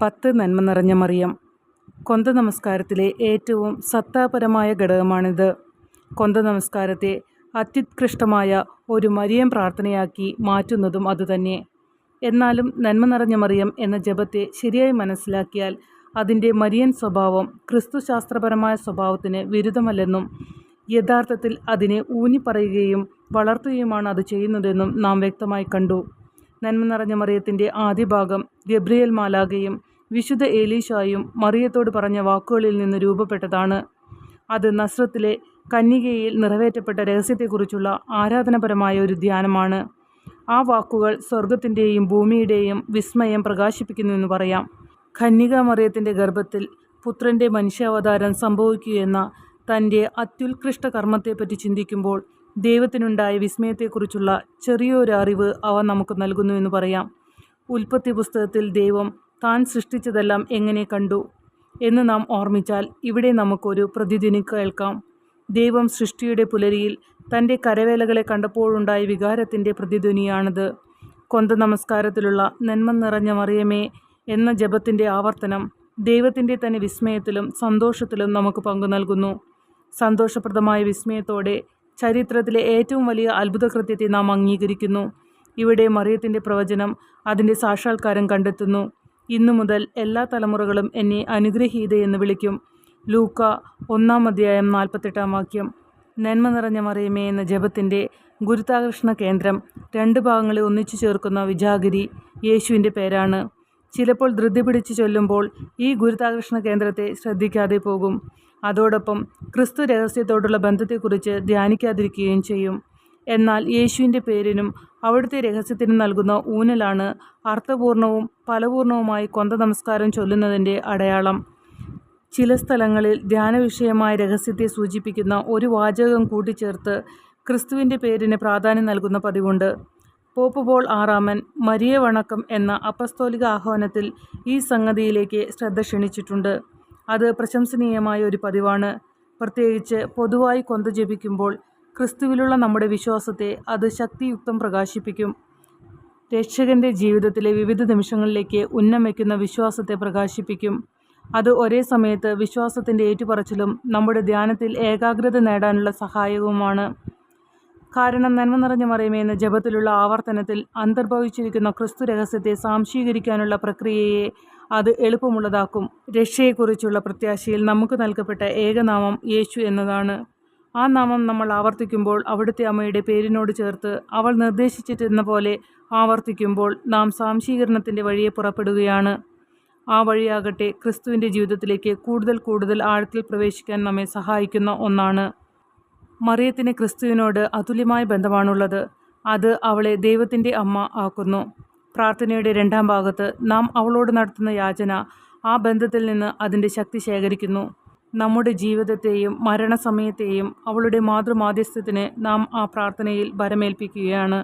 10 നന്മ നിറഞ്ഞ മറിയം. കൊന്ത നമസ്കാരത്തിലെ ഏറ്റവും സത്താപരമായ ഘടകമാണിത്. കൊന്ത നമസ്കാരത്തെ അത്യുത്കൃഷ്ടമായ ഒരു മരിയം പ്രാർത്ഥനയാക്കി മാറ്റുന്നതും അതുതന്നെ. എന്നാലും നന്മ നിറഞ്ഞ മറിയം എന്ന ജപത്തെ ശരിയായി മനസ്സിലാക്കിയാൽ അതിൻ്റെ മരിയൻ സ്വഭാവം ക്രിസ്തുശാസ്ത്രപരമായ സ്വഭാവത്തിന് വിരുദ്ധമല്ലെന്നും യഥാർത്ഥത്തിൽ അതിനെ ഊന്നിപ്പറയുകയും വളർത്തുകയുമാണ് അത് ചെയ്യുന്നതെന്നും നാം വ്യക്തമായി കണ്ടു. നന്മ നിറഞ്ഞ മറിയത്തിൻ്റെ ആദ്യ ഭാഗം ഗബ്രിയേൽ മാലാഖയും വിശുദ്ധ ഏലീശായും മറിയത്തോട് പറഞ്ഞ വാക്കുകളിൽ നിന്ന് രൂപപ്പെട്ടതാണ്. അത് നസ്രത്തിലെ കന്യകയിൽ നിറവേറ്റപ്പെട്ട രഹസ്യത്തെക്കുറിച്ചുള്ള ആരാധനാപരമായ ഒരു ധ്യാനമാണ്. ആ വാക്കുകൾ സ്വർഗത്തിൻ്റെയും ഭൂമിയുടെയും വിസ്മയം പ്രകാശിപ്പിക്കുന്നുവെന്ന് പറയാം. കന്യക മറിയത്തിൻ്റെ ഗർഭത്തിൽ പുത്രൻ്റെ മനുഷ്യാവതാരം സംഭവിക്കുകയെന്ന തൻ്റെ അത്യുത്കൃഷ്ട കർമ്മത്തെപ്പറ്റി ചിന്തിക്കുമ്പോൾ ദൈവത്തിനുണ്ടായ വിസ്മയത്തെക്കുറിച്ചുള്ള ചെറിയൊരു അറിവ് അവ നമുക്ക് നൽകുന്നുവെന്ന് പറയാം. ഉൽപ്പത്തി പുസ്തകത്തിൽ ദൈവം താൻ സൃഷ്ടിച്ചതെല്ലാം എങ്ങനെ കണ്ടു എന്ന് നാം ഓർമ്മിച്ചാൽ ഇവിടെ നമുക്കൊരു പ്രതിധ്വനി കേൾക്കാം. ദൈവം സൃഷ്ടിയുടെ പുലരിയിൽ തൻ്റെ കരവേലകളെ കണ്ടപ്പോഴുണ്ടായ വികാരത്തിൻ്റെ പ്രതിധ്വനിയാണിത്. കൊന്ത നമസ്കാരത്തിലുള്ള നന്മ നിറഞ്ഞ മറിയമേ എന്ന ജപത്തിൻ്റെ ആവർത്തനം ദൈവത്തിൻ്റെ തന്നെ വിസ്മയത്തിലും സന്തോഷത്തിലും നമുക്ക് പങ്കു നൽകുന്നു. സന്തോഷപ്രദമായ വിസ്മയത്തോടെ ചരിത്രത്തിലെ ഏറ്റവും വലിയ അത്ഭുതകൃത്യത്തെ നാം അംഗീകരിക്കുന്നു. ഇവിടെ മറിയത്തിൻ്റെ പ്രവചനം അതിൻ്റെ സാക്ഷാത്കാരം കണ്ടെത്തുന്നു. ഇന്നു മുതൽ എല്ലാ തലമുറകളും എന്നെ അനുഗ്രഹീതയെന്ന് വിളിക്കും. ലൂക്ക 1:48 നന്മ നിറഞ്ഞ മറിയമേ എന്ന ജപത്തിൻ്റെ ഗുരുത്വാകർഷണ കേന്ദ്രം 2 ഭാഗങ്ങളെ ഒന്നിച്ചു ചേർക്കുന്ന വിജാഗിരി യേശുവിൻ്റെ പേരാണ്. ചിലപ്പോൾ ധൃതി പിടിച്ച് ചൊല്ലുമ്പോൾ ഈ ഗുരുത്വാകർഷണ കേന്ദ്രത്തെ ശ്രദ്ധിക്കാതെ പോകും. അതോടൊപ്പം ക്രിസ്തു രഹസ്യത്തോടുള്ള ബന്ധത്തെക്കുറിച്ച് ധ്യാനിക്കാതിരിക്കുകയും ചെയ്യും. എന്നാൽ യേശുവിൻ്റെ പേരിനും അവിടുത്തെ രഹസ്യത്തിനും നൽകുന്ന ഊന്നലാണ് അർത്ഥപൂർണവും ഫലപൂർണവുമായി കൊന്ത നമസ്കാരം ചൊല്ലുന്നതിൻ്റെ അടയാളം. ചില സ്ഥലങ്ങളിൽ ധ്യാനവിഷയമായ രഹസ്യത്തെ സൂചിപ്പിക്കുന്ന ഒരു വാചകം കൂട്ടിച്ചേർത്ത് ക്രിസ്തുവിൻ്റെ പേരിന് പ്രാധാന്യം നൽകുന്ന പതിവുണ്ട്. പോപ്പ് പോൾ 6 മരിയ വണക്കം എന്ന അപ്പസ്തോലിക ആഹ്വാനത്തിൽ ഈ സംഗതിയിലേക്ക് ശ്രദ്ധ ക്ഷണിച്ചിട്ടുണ്ട്. അത് പ്രശംസനീയമായ ഒരു പതിവാണ്. പ്രത്യേകിച്ച് പൊതുവായി കൊന്ത ജപിക്കുമ്പോൾ ക്രിസ്തുവിലുള്ള നമ്മുടെ വിശ്വാസത്തെ അത് ശക്തിയുക്തം പ്രകാശിപ്പിക്കും. രക്ഷകൻ്റെ ജീവിതത്തിലെ വിവിധ നിമിഷങ്ങളിലേക്ക് ഉന്നം വയ്ക്കുന്ന വിശ്വാസത്തെ പ്രകാശിപ്പിക്കും. അത് ഒരേ സമയത്ത് വിശ്വാസത്തിൻ്റെ ഏറ്റുപറച്ചിലും നമ്മുടെ ധ്യാനത്തിൽ ഏകാഗ്രത നേടാനുള്ള സഹായകവുമാണ്. കാരണം നന്മ നിറഞ്ഞ മറിയമേ എന്ന ജപത്തിലുള്ള ആവർത്തനത്തിൽ അന്തർഭവിച്ചിരിക്കുന്ന ക്രിസ്തു രഹസ്യത്തെ സാംശീകരിക്കാനുള്ള പ്രക്രിയയെ അത് എളുപ്പമുള്ളതാക്കും. രക്ഷയെക്കുറിച്ചുള്ള പ്രത്യാശയിൽ നമുക്ക് നൽകപ്പെട്ട ഏകനാമം യേശു എന്നതാണ്. ആ നാമം നമ്മൾ ആവർത്തിക്കുമ്പോൾ അവിടുത്തെ അമ്മയുടെ പേരിനോട് ചേർത്ത് അവൾ നിർദ്ദേശിച്ചിരുന്ന പോലെ ആവർത്തിക്കുമ്പോൾ നാം സാംശീകരണത്തിൻ്റെ വഴിയെ പുറപ്പെടുകയാണ്. ആ വഴിയാകട്ടെ ക്രിസ്തുവിൻ്റെ ജീവിതത്തിലേക്ക് കൂടുതൽ ആഴത്തിൽ പ്രവേശിക്കാൻ നമ്മെ സഹായിക്കുന്ന ഒന്നാണ്. മറിയത്തിന് ക്രിസ്തുവിനോട് അതുല്യമായ ബന്ധമാണുള്ളത്. അത് അവളെ ദൈവത്തിൻ്റെ അമ്മ ആക്കുന്നു. പ്രാർത്ഥനയുടെ 2ാം ഭാഗത്ത് നാം അവളോട് നടത്തുന്ന യാചന ആ ബന്ധത്തിൽ നിന്ന് അതിൻ്റെ ശക്തി ശേഖരിക്കുന്നു. നമ്മുടെ ജീവിതത്തെയും മരണസമയത്തെയും അവളുടെ മാതൃമാധ്യസ്ഥത്തിന് നാം ആ പ്രാർത്ഥനയിൽ ഭരമേൽപ്പിക്കുകയാണ്.